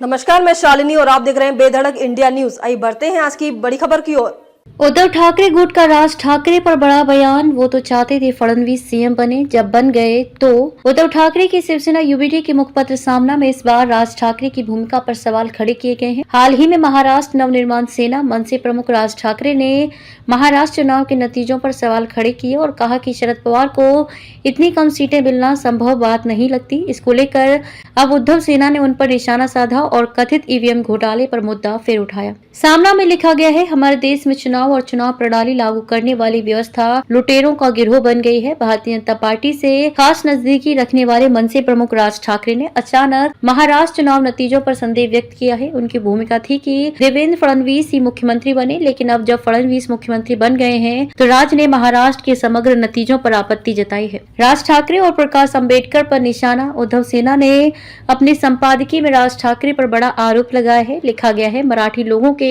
नमस्कार, मैं शालिनी और आप देख रहे हैं बेधड़क इंडिया न्यूज। आइए बढ़ते हैं आज की बड़ी खबर की ओर। उद्धव ठाकरे गुट का राज ठाकरे पर बड़ा बयान। वो तो चाहते थे फडणवीस सीएम बने, जब बन गए तो उद्धव ठाकरे की शिवसेना यूबीडी के मुखपत्र सामना में इस बार राज ठाकरे की भूमिका पर सवाल खड़े किए गए हैं। हाल ही में महाराष्ट्र नवनिर्माण सेना मनसे प्रमुख राज ठाकरे ने महाराष्ट्र चुनाव के नतीजों पर सवाल खड़े किए और कहा कि शरद पवार को इतनी कम सीटें मिलना संभव बात नहीं लगती। इसको लेकर अब उद्धव सेना ने उन पर निशाना साधा और कथित ईवीएम घोटाले पर मुद्दा फिर उठाया। सामना में लिखा गया है, हमारे देश में चुनाव और चुनाव प्रणाली लागू करने वाली व्यवस्था लुटेरों का गिरोह बन गई है। भारतीय जनता पार्टी से खास नजदीकी रखने वाले मनसे प्रमुख राज ठाकरे ने अचानक महाराष्ट्र चुनाव नतीजों पर संदेह व्यक्त किया है। उनकी भूमिका थी कि देवेंद्र फडणवीस ही मुख्यमंत्री बने, लेकिन अब जब फडणवीस मुख्यमंत्री बन गए हैं तो राज ने महाराष्ट्र के समग्र नतीजों पर आपत्ति जताई है। राज ठाकरे और प्रकाश अम्बेडकर पर निशाना। उद्धव सेना ने अपने संपादकीय में राज ठाकरे पर बड़ा आरोप लगाया है। लिखा गया है, मराठी लोगों के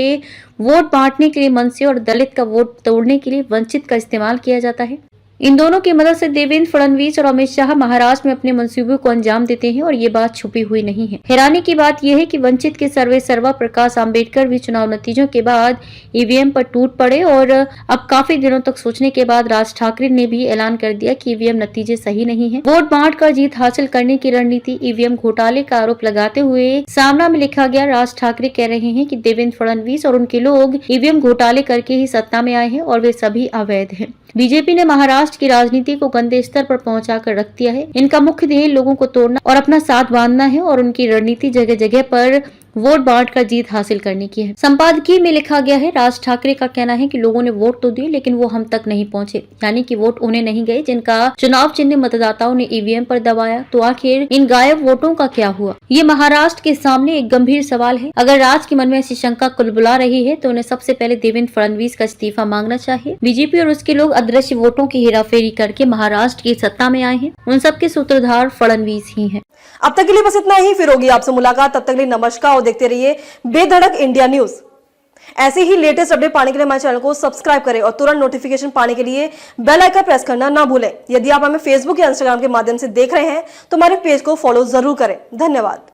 वोट बांटने के लिए मनसे और दलित का वोट तोड़ने के लिए वंचित का इस्तेमाल किया जाता है। इन दोनों की मदद से देवेंद्र फडणवीस और अमित शाह महाराष्ट्र में अपने मंसूबों को अंजाम देते हैं और ये बात छुपी हुई नहीं है। हैरानी की बात यह है कि वंचित के सर्वे सर्वा प्रकाश आंबेडकर भी चुनाव नतीजों के बाद ईवीएम पर टूट पड़े और अब काफी दिनों तक सोचने के बाद राज ठाकरे ने भी ऐलान कर दिया कि ईवीएम नतीजे सही नहीं है। वोट बांट कर जीत हासिल करने की रणनीति, ईवीएम घोटाले का आरोप लगाते हुए सामना में लिखा गया, राज ठाकरे कह रहे हैं कि देवेंद्र फडणवीस और उनके लोग ईवीएम घोटाले करके ही सत्ता में आए हैं और वे सभी अवैध हैं। बीजेपी ने महाराष्ट्र की राजनीति को गंदे स्तर पर पहुंचाकर रख दिया है। इनका मुख्य ध्येय लोगों को तोड़ना और अपना साथ बांधना है और उनकी रणनीति जगह जगह पर वोट बांट कर जीत हासिल करने की है। संपादकीय में लिखा गया है, राज ठाकरे का कहना है कि लोगों ने वोट तो दिए लेकिन वो हम तक नहीं पहुंचे, यानी कि वोट उन्हें नहीं गए जिनका चुनाव चिन्ह मतदाताओं ने ईवीएम पर दबाया। तो आखिर इन गायब वोटों का क्या हुआ? ये महाराष्ट्र के सामने एक गंभीर सवाल है। अगर राज के मन में ऐसी शंका कुलबुला रही है तो उन्हें सबसे पहले देवेंद्र फडणवीस का इस्तीफा मांगना चाहिए। बीजेपी और उसके लोग अदृश्य वोटों की हेराफेरी करके महाराष्ट्र की सत्ता में आए हैं। उन सबके सूत्रधार फडणवीस ही हैं। अब तक के लिए बस इतना ही, फिर होगी आपसे मुलाकात। तब तक के लिए नमस्कार और देखते रहिए बेधड़क इंडिया न्यूज। ऐसे ही लेटेस्ट अपडेट पाने के लिए हमारे चैनल को सब्सक्राइब करें और तुरंत नोटिफिकेशन पाने के लिए बेल आइकन प्रेस करना ना भूलें। यदि आप हमें फेसबुक या इंस्टाग्राम के माध्यम से देख रहे हैं तो हमारे पेज को फॉलो जरूर करें। धन्यवाद।